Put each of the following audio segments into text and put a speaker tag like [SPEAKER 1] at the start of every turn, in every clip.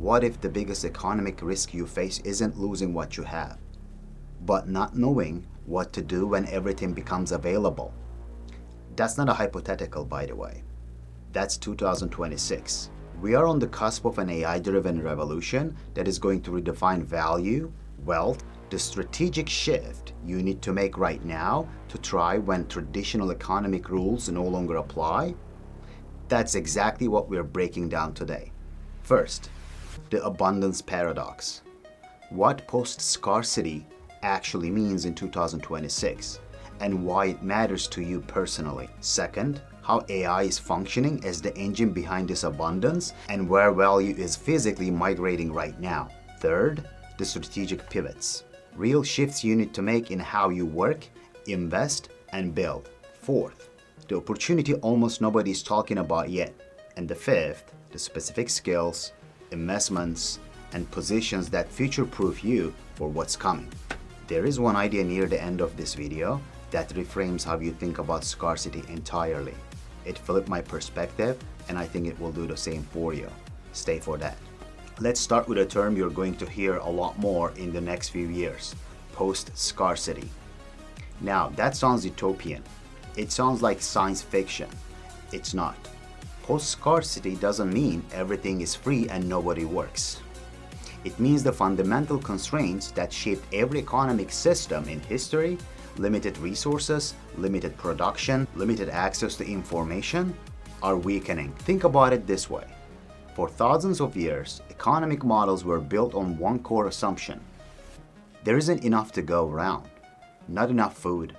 [SPEAKER 1] What if the biggest economic risk you face isn't losing what you have, but not knowing what to do when everything becomes available? That's not a hypothetical, by the way. That's 2026. We are on the cusp of an AI-driven revolution that is going to redefine value, wealth, the strategic shift you need to make right now to thrive when traditional economic rules no longer apply. That's exactly what we're breaking down today. First, the abundance paradox. What post-scarcity actually means in 2026 and why it matters to you personally. Second, how AI is functioning as the engine behind this abundance and where value is physically migrating right now. Third, the strategic pivots. Real shifts you need to make in how you work, invest, and build. Fourth, the opportunity almost nobody is talking about yet. And the fifth, the specific skills, investments, and positions that future-proof you for what's coming. There is one idea near the end of this video that reframes how you think about scarcity entirely. It flipped my perspective, and I think it will do the same for you. Stay for that. Let's start with a term you're going to hear a lot more in the next few years: post-scarcity. Now, that sounds utopian. It sounds like science fiction. It's not. Post-scarcity doesn't mean everything is free and nobody works. It means the fundamental constraints that shaped every economic system in history, limited resources, limited production, limited access to information, are weakening. Think about it this way. For thousands of years, economic models were built on one core assumption. There isn't enough to go around. Not enough food,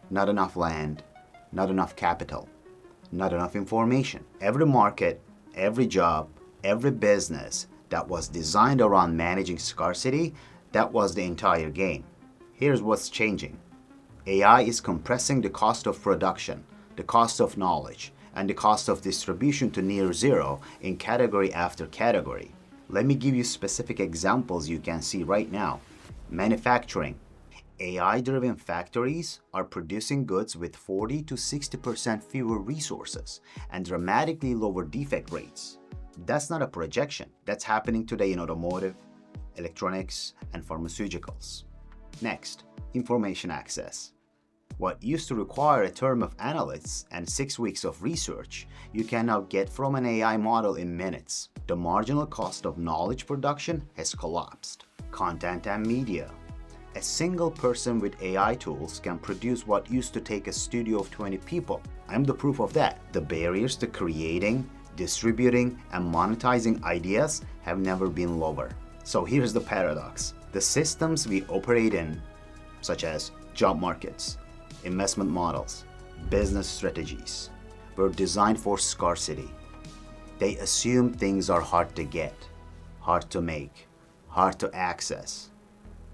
[SPEAKER 1] not enough land, not enough capital, not enough information. Every market, every job, every business that was designed around managing scarcity, that was the entire game. Here's what's changing. AI is compressing the cost of production, the cost of knowledge, and the cost of distribution to near zero in category after category. Let me give you specific examples you can see right now. Manufacturing. AI-driven factories are producing goods with 40 to 60% fewer resources and dramatically lower defect rates. That's not a projection. That's happening today in automotive, electronics, and pharmaceuticals. Next, information access. What used to require a term of analysts and 6 weeks of research, you can now get from an AI model in minutes. The marginal cost of knowledge production has collapsed. Content and media. A single person with AI tools can produce what used to take a studio of 20 people. I'm the proof of that. The barriers to creating, distributing, and monetizing ideas have never been lower. So here's the paradox. The systems we operate in, such as job markets, investment models, business strategies, were designed for scarcity. They assume things are hard to get, hard to make, hard to access.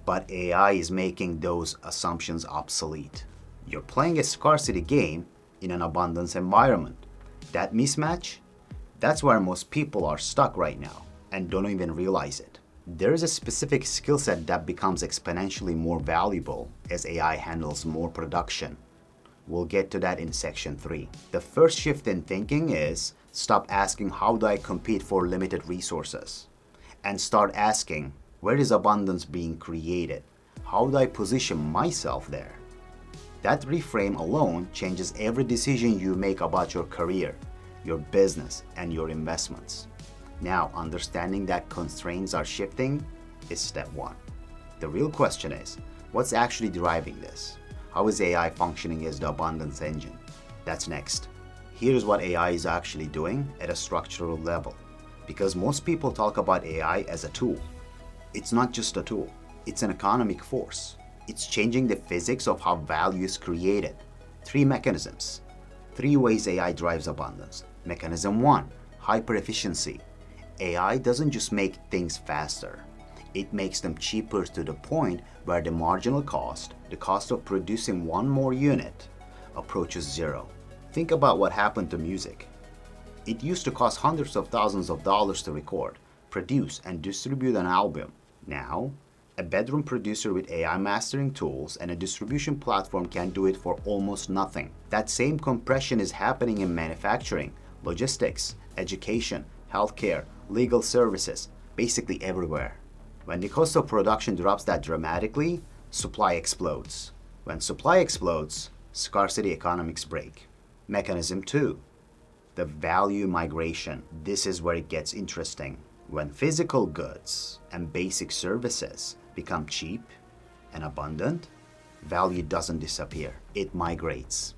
[SPEAKER 1] But AI is making those assumptions obsolete. You're playing a scarcity game in an abundance environment. That mismatch? That's where most people are stuck right now and don't even realize it. There is a specific skill set that becomes exponentially more valuable as AI handles more production. We'll get to that in section 3. The first shift in thinking is stop asking how do I compete for limited resources and start asking where is abundance being created? How do I position myself there? That reframe alone changes every decision you make about your career, your business, and your investments. Now, understanding that constraints are shifting is step 1. The real question is, what's actually driving this? How is AI functioning as the abundance engine? That's next. Here's what AI is actually doing at a structural level. Because most people talk about AI as a tool. It's not just a tool, it's an economic force. It's changing the physics of how value is created. 3 mechanisms. 3 ways AI drives abundance. Mechanism 1, hyper-efficiency. AI doesn't just make things faster. It makes them cheaper to the point where the marginal cost, the cost of producing one more unit, approaches zero. Think about what happened to music. It used to cost hundreds of thousands of dollars to record, produce, and distribute an album. Now, a bedroom producer with AI mastering tools and a distribution platform can do it for almost nothing. That same compression is happening in manufacturing, logistics, education, healthcare, legal services. basically everywhere. When the cost of production drops that dramatically, supply explodes. When supply explodes, scarcity economics break. Mechanism 2, the value migration. This is where it gets interesting. When physical goods and basic services become cheap and abundant, value doesn't disappear. It migrates.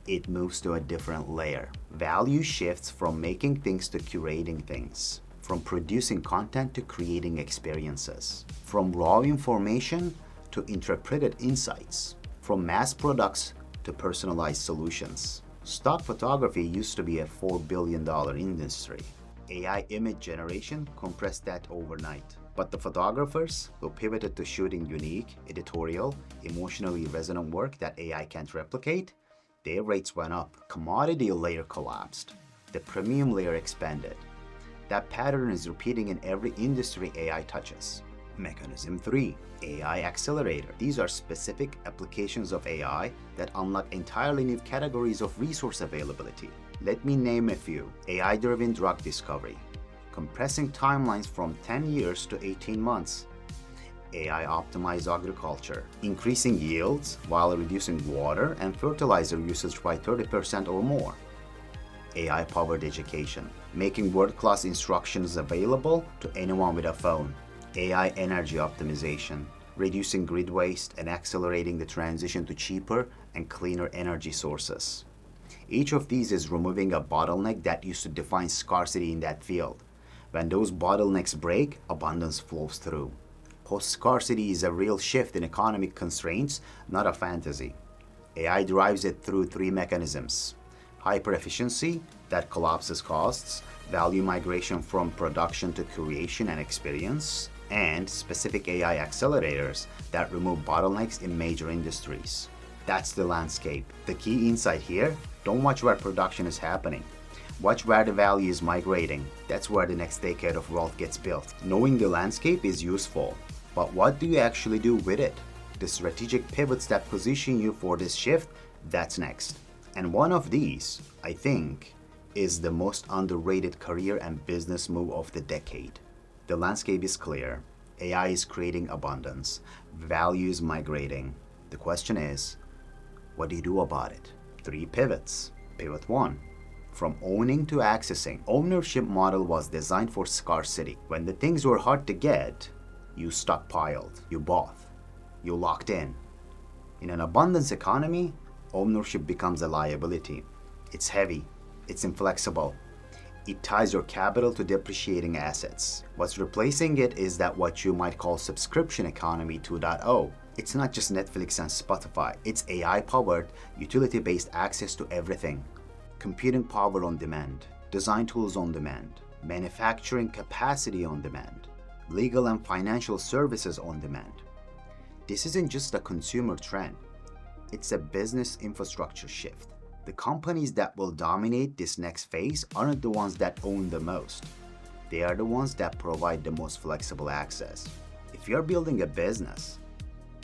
[SPEAKER 1] It moves to a different layer. Value shifts from making things to curating things, from producing content to creating experiences, from raw information to interpreted insights, from mass products to personalized solutions. Stock photography used to be a $4 billion industry. AI image generation compressed that overnight. But the photographers who pivoted to shooting unique, editorial, emotionally resonant work that AI can't replicate, their rates went up. Commodity layer collapsed. The premium layer expanded. That pattern is repeating in every industry AI touches. Mechanism 3, AI accelerator. These are specific applications of AI that unlock entirely new categories of resource availability. Let me name a few. AI-driven drug discovery, compressing timelines from 10 years to 18 months. AI-optimized agriculture, increasing yields while reducing water and fertilizer usage by 30% or more. AI-powered education, making world-class instructions available to anyone with a phone. AI energy optimization, reducing grid waste and accelerating the transition to cheaper and cleaner energy sources. Each of these is removing a bottleneck that used to define scarcity in that field. When those bottlenecks break, abundance flows through. Post-scarcity is a real shift in economic constraints, not a fantasy. AI drives it through three mechanisms: hyper-efficiency, that collapses costs, value migration from production to creation and experience, and specific AI accelerators that remove bottlenecks in major industries. That's the landscape. The key insight here, don't watch where production is happening. Watch where the value is migrating. That's where the next decade of wealth gets built. Knowing the landscape is useful, but what do you actually do with it? The strategic pivots that position you for this shift, that's next. And one of these, I think, is the most underrated career and business move of the decade. The landscape is clear. AI is creating abundance. Value is migrating. The question is, what do you do about it? 3 pivots. Pivot 1. From owning to accessing. Ownership model was designed for scarcity. When the things were hard to get, you stockpiled, you bought, you locked in. In an abundance economy, ownership becomes a liability. It's heavy, it's inflexible. It ties your capital to depreciating assets. What's replacing it is that what you might call subscription economy 2.0. It's not just Netflix and Spotify, it's AI-powered, utility-based access to everything. Computing power on demand, design tools on demand, manufacturing capacity on demand, legal and financial services on demand. This isn't just a consumer trend, it's a business infrastructure shift. The companies that will dominate this next phase aren't the ones that own the most. They are the ones that provide the most flexible access. If you're building a business,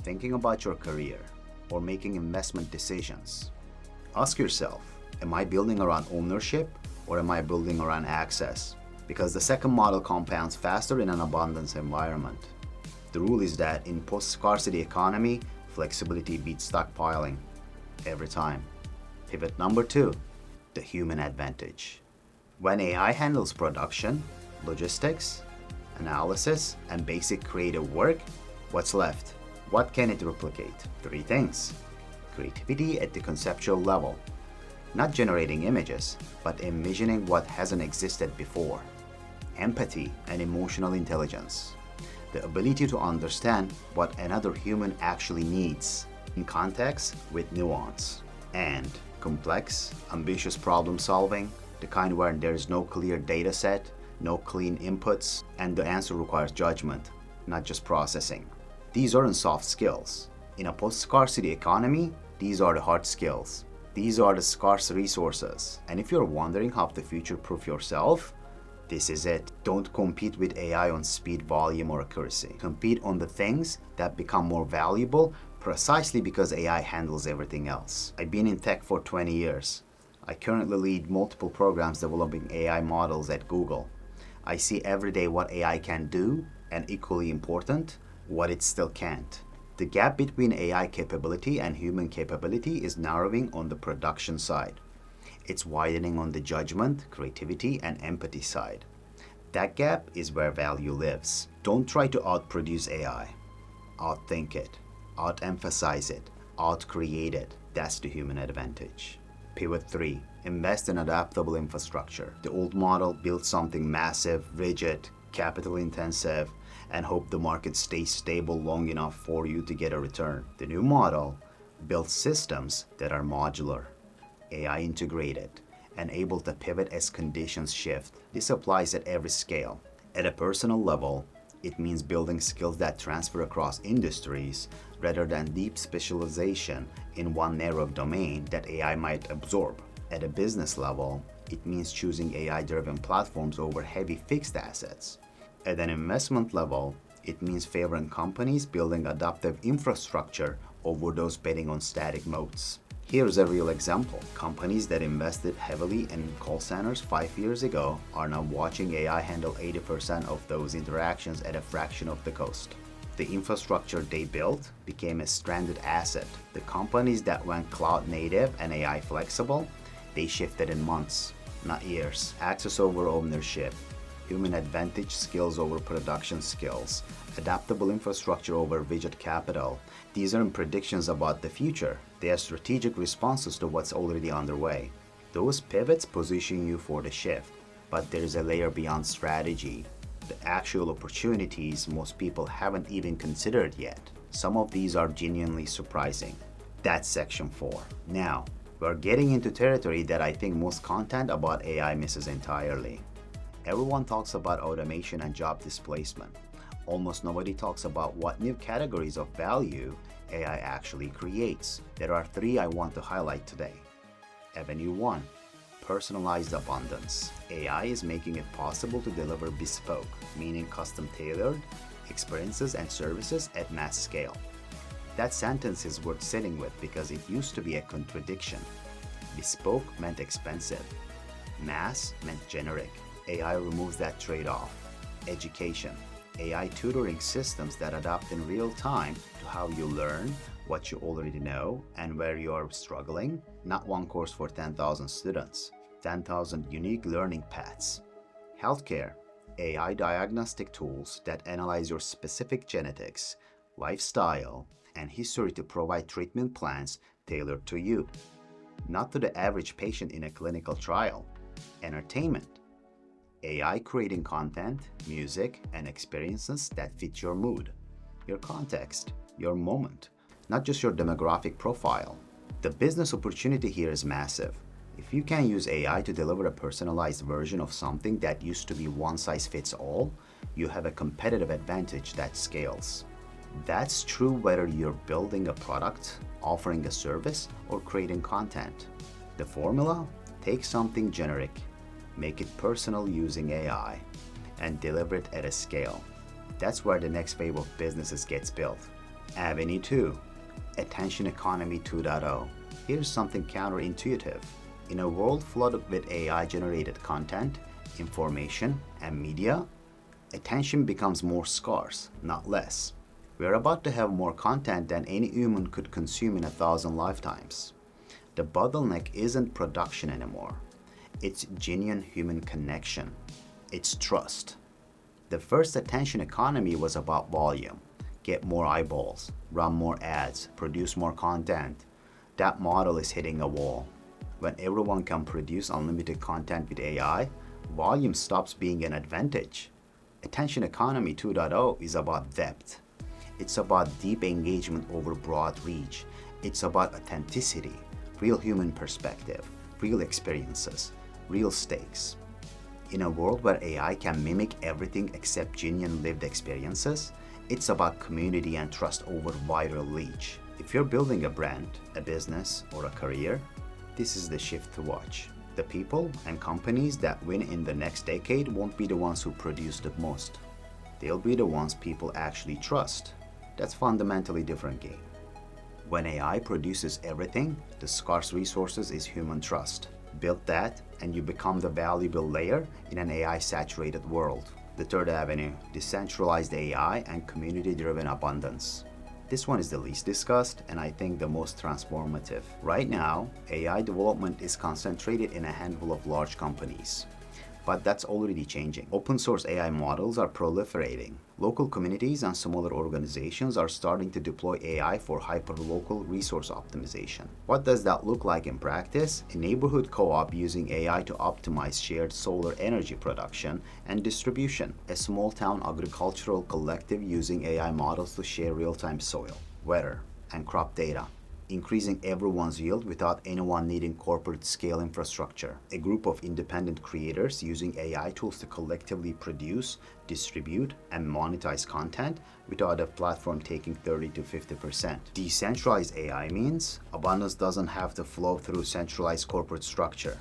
[SPEAKER 1] thinking about your career, or making investment decisions, ask yourself, am I building around ownership or am I building around access? Because the second model compounds faster in an abundance environment. The rule is that in post-scarcity economy, flexibility beats stockpiling every time. Pivot number 2, the human advantage. When AI handles production, logistics, analysis, and basic creative work, what's left? What can it replicate? 3 things. Creativity at the conceptual level. Not generating images, but envisioning what hasn't existed before. Empathy and emotional intelligence. The ability to understand what another human actually needs, in context with nuance. And complex, ambitious problem solving, the kind where there is no clear data set, no clean inputs, and the answer requires judgment, not just processing. These aren't soft skills. In a post-scarcity economy, these are the hard skills. These are the scarce resources. And if you're wondering how to future-proof yourself, this is it. Don't compete with AI on speed, volume, or accuracy. Compete on the things that become more valuable precisely because AI handles everything else. I've been in tech for 20 years. I currently lead multiple programs developing AI models at Google. I see every day what AI can do, and equally important, what it still can't. The gap between AI capability and human capability is narrowing on the production side. It's widening on the judgment, creativity, and empathy side. That gap is where value lives. Don't try to outproduce AI. Outthink it, out-emphasize it, out-create it. That's the human advantage. Pivot 3. Invest in adaptable infrastructure. The old model built something massive, rigid, capital intensive, and hope the market stays stable long enough for you to get a return. The new model builds systems that are modular, AI integrated, and able to pivot as conditions shift. This applies at every scale. At a personal level, it means building skills that transfer across industries rather than deep specialization in one narrow domain that AI might absorb. At a business level, it means choosing AI-driven platforms over heavy fixed assets. At an investment level, it means favoring companies building adaptive infrastructure over those betting on static moats. Here's a real example. Companies that invested heavily in call centers 5 years ago are now watching AI handle 80% of those interactions at a fraction of the cost. The infrastructure they built became a stranded asset. The companies that went cloud native and AI flexible, they shifted in months, not years. Access over ownership, human advantage skills over production skills, adaptable infrastructure over rigid capital. These aren't predictions about the future. They are strategic responses to what's already underway. Those pivots position you for the shift, but there is a layer beyond strategy, the actual opportunities most people haven't even considered yet. Some of these are genuinely surprising. That's section 4. Now, we're getting into territory that I think most content about AI misses entirely. Everyone talks about automation and job displacement. Almost nobody talks about what new categories of value AI actually creates. There are 3 I want to highlight today. Avenue 1. Personalized abundance. AI is making it possible to deliver bespoke, meaning custom-tailored, experiences and services at mass scale. That sentence is worth sitting with because it used to be a contradiction. Bespoke meant expensive. Mass meant generic. AI removes that trade-off. Education. AI tutoring systems that adapt in real time to how you learn, what you already know, and where you are struggling. Not one course for 10,000 students. 10,000 unique learning paths. Healthcare. AI diagnostic tools that analyze your specific genetics, lifestyle, and history to provide treatment plans tailored to you, not to the average patient in a clinical trial. Entertainment. AI creating content, music, and experiences that fit your mood, your context, your moment, not just your demographic profile. The business opportunity here is massive. If you can use AI to deliver a personalized version of something that used to be one size fits all, you have a competitive advantage that scales. That's true whether you're building a product, offering a service, or creating content. The formula? Take something generic, make it personal using AI, and deliver it at a scale. That's where the next wave of businesses gets built. Avenue 2. Attention Economy 2.0. Here's something counterintuitive. In a world flooded with AI-generated content, information, and media, attention becomes more scarce, not less. We're about to have more content than any human could consume in 1,000 lifetimes. The bottleneck isn't production anymore. It's genuine human connection. It's trust. The first attention economy was about volume. Get more eyeballs, run more ads, produce more content. That model is hitting a wall. When everyone can produce unlimited content with AI, volume stops being an advantage. Attention Economy 2.0 is about depth. It's about deep engagement over broad reach. It's about authenticity, real human perspective, real experiences, real stakes. In a world where AI can mimic everything except genuine lived experiences, it's about community and trust over viral reach. If you're building a brand, a business, or a career, this is the shift to watch. The people and companies that win in the next decade won't be the ones who produce the most. They'll be the ones people actually trust. That's fundamentally different game. When AI produces everything, the scarce resources is human trust. Build that, and you become the valuable layer in an AI-saturated world. The third avenue, decentralized AI and community-driven abundance. This one is the least discussed and I think the most transformative. Right now, AI development is concentrated in a handful of large companies. But that's already changing. Open source AI models are proliferating. Local communities and smaller organizations are starting to deploy AI for hyperlocal resource optimization. What does that look like in practice? A neighborhood co-op using AI to optimize shared solar energy production and distribution. A small town agricultural collective using AI models to share real-time soil, weather, and crop data, increasing everyone's yield without anyone needing corporate scale infrastructure. A group of independent creators using AI tools to collectively produce, distribute, and monetize content without a platform taking 30 to 50%. Decentralized AI means abundance doesn't have to flow through centralized corporate structure.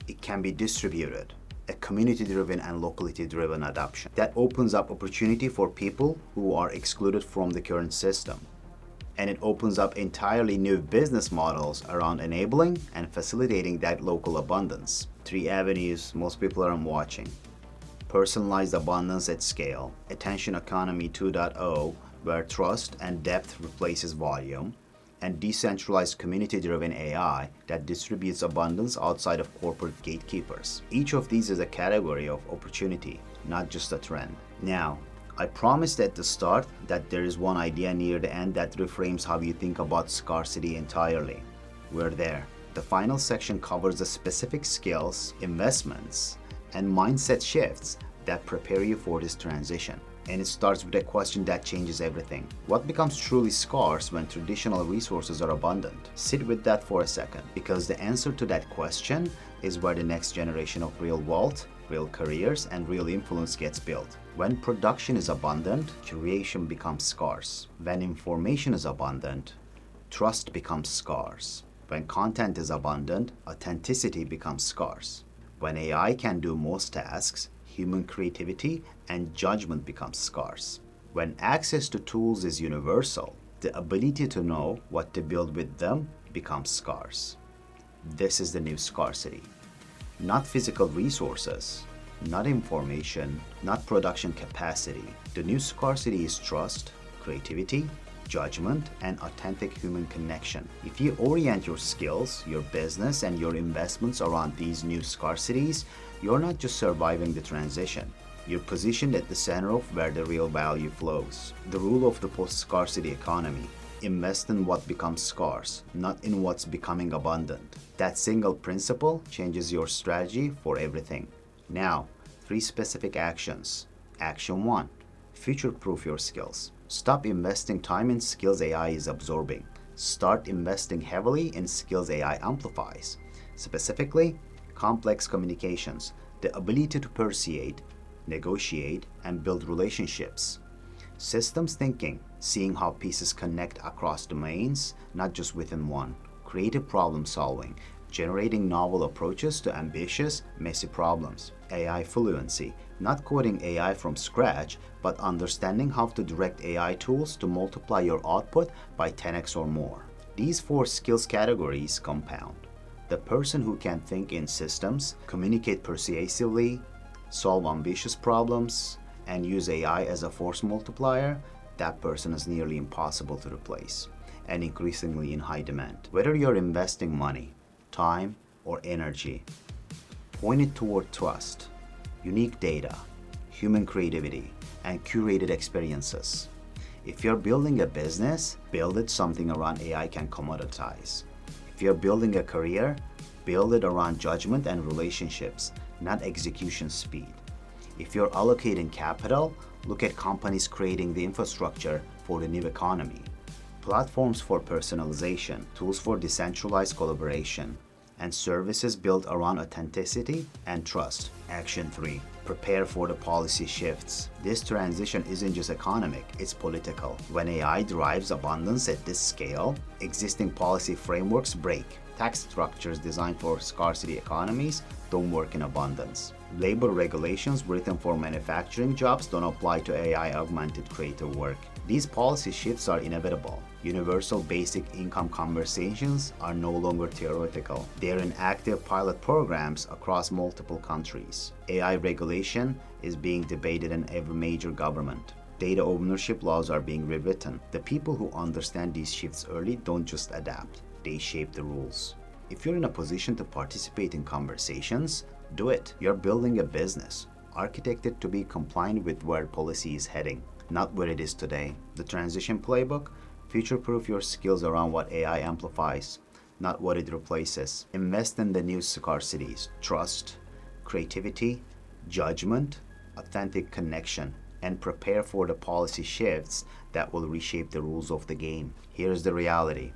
[SPEAKER 1] It can be distributed. A community-driven and locality-driven adoption. That opens up opportunity for people who are excluded from the current system. And it opens up entirely new business models around enabling and facilitating that local abundance. 3 avenues most people aren't watching. Personalized abundance at scale, attention economy 2.0, where trust and depth replaces volume, and decentralized community-driven AI that distributes abundance outside of corporate gatekeepers. Each of these is a category of opportunity, not just a trend. Now, I promised at the start that there is one idea near the end that reframes how you think about scarcity entirely. We're there. The final section covers the specific skills, investments, and mindset shifts that prepare you for this transition. And it starts with a question that changes everything. What becomes truly scarce when traditional resources are abundant? Sit with that for a second, because the answer to that question is where the next generation of real wealth, real careers, and real influence gets built. When production is abundant, creation becomes scarce. When information is abundant, trust becomes scarce. When content is abundant, authenticity becomes scarce. When AI can do most tasks, human creativity and judgment becomes scarce. When access to tools is universal, the ability to know what to build with them becomes scarce. This is the new scarcity. Not physical resources, not information, not production capacity. The new scarcity is trust, creativity, judgment, and authentic human connection. If you orient your skills, your business, and your investments around these new scarcities, you're not just surviving the transition. You're positioned at the center of where the real value flows. The rule of the post-scarcity economy. Invest in what becomes scarce, not in what's becoming abundant. That single principle changes your strategy for everything. Now, 3 specific actions. Action 1. Future-proof your skills. Stop investing time in skills AI is absorbing. Start investing heavily in skills AI amplifies. Specifically, complex communications, the ability to persuade, negotiate, and build relationships. Systems thinking, seeing how pieces connect across domains, not just within one. Creative problem solving, generating novel approaches to ambitious, messy problems. AI fluency, not coding AI from scratch, but understanding how to direct AI tools to multiply your output by 10x or more. These 4 skills categories compound. The person who can think in systems, communicate persuasively, solve ambitious problems, and use AI as a force multiplier, that person is nearly impossible to replace and increasingly in high demand. Whether you're investing money, time, or energy, point it toward trust, unique data, human creativity, and curated experiences. If you're building a business, build it something around AI can commoditize. If you're building a career, build it around judgment and relationships, not execution speed. If you're allocating capital, look at companies creating the infrastructure for the new economy. Platforms for personalization, tools for decentralized collaboration, and services built around authenticity and trust. Action 3. Prepare for the policy shifts. This transition isn't just economic, it's political. When AI drives abundance at this scale, existing policy frameworks break. Tax structures designed for scarcity economies don't work in abundance. Labor regulations written for manufacturing jobs don't apply to AI-augmented creative work. These policy shifts are inevitable. Universal basic income conversations are no longer theoretical. They are in active pilot programs across multiple countries. AI regulation is being debated in every major government. Data ownership laws are being rewritten. The people who understand these shifts early don't just adapt, they shape the rules. If you're in a position to participate in conversations, do it. You're building a business, architected to be compliant with where policy is heading, not where it is today. The transition playbook: future-proof your skills around what AI amplifies, not what it replaces. Invest in the new scarcities: trust, creativity, judgment, authentic connection, and prepare for the policy shifts that will reshape the rules of the game. Here's the reality.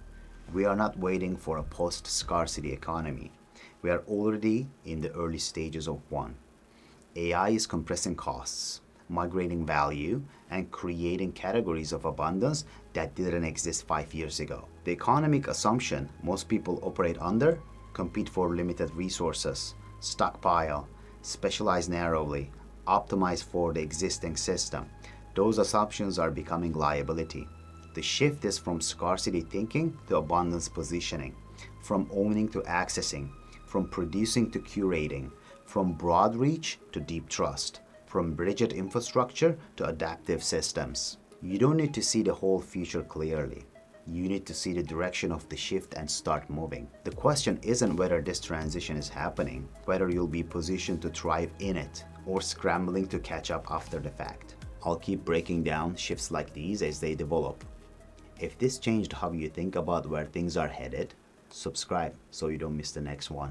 [SPEAKER 1] We are not waiting for a post-scarcity economy. We are already in the early stages of one. AI is compressing costs, migrating value, and creating categories of abundance that didn't exist 5 years ago. The economic assumption most people operate under: compete for limited resources, stockpile, specialize narrowly, optimize for the existing system. Those assumptions are becoming liability. The shift is from scarcity thinking to abundance positioning, from owning to accessing, from producing to curating, from broad reach to deep trust, from rigid infrastructure to adaptive systems. You don't need to see the whole future clearly. You need to see the direction of the shift and start moving. The question isn't whether this transition is happening, whether you'll be positioned to thrive in it or scrambling to catch up after the fact. I'll keep breaking down shifts like these as they develop. If this changed how you think about where things are headed, subscribe so you don't miss the next one.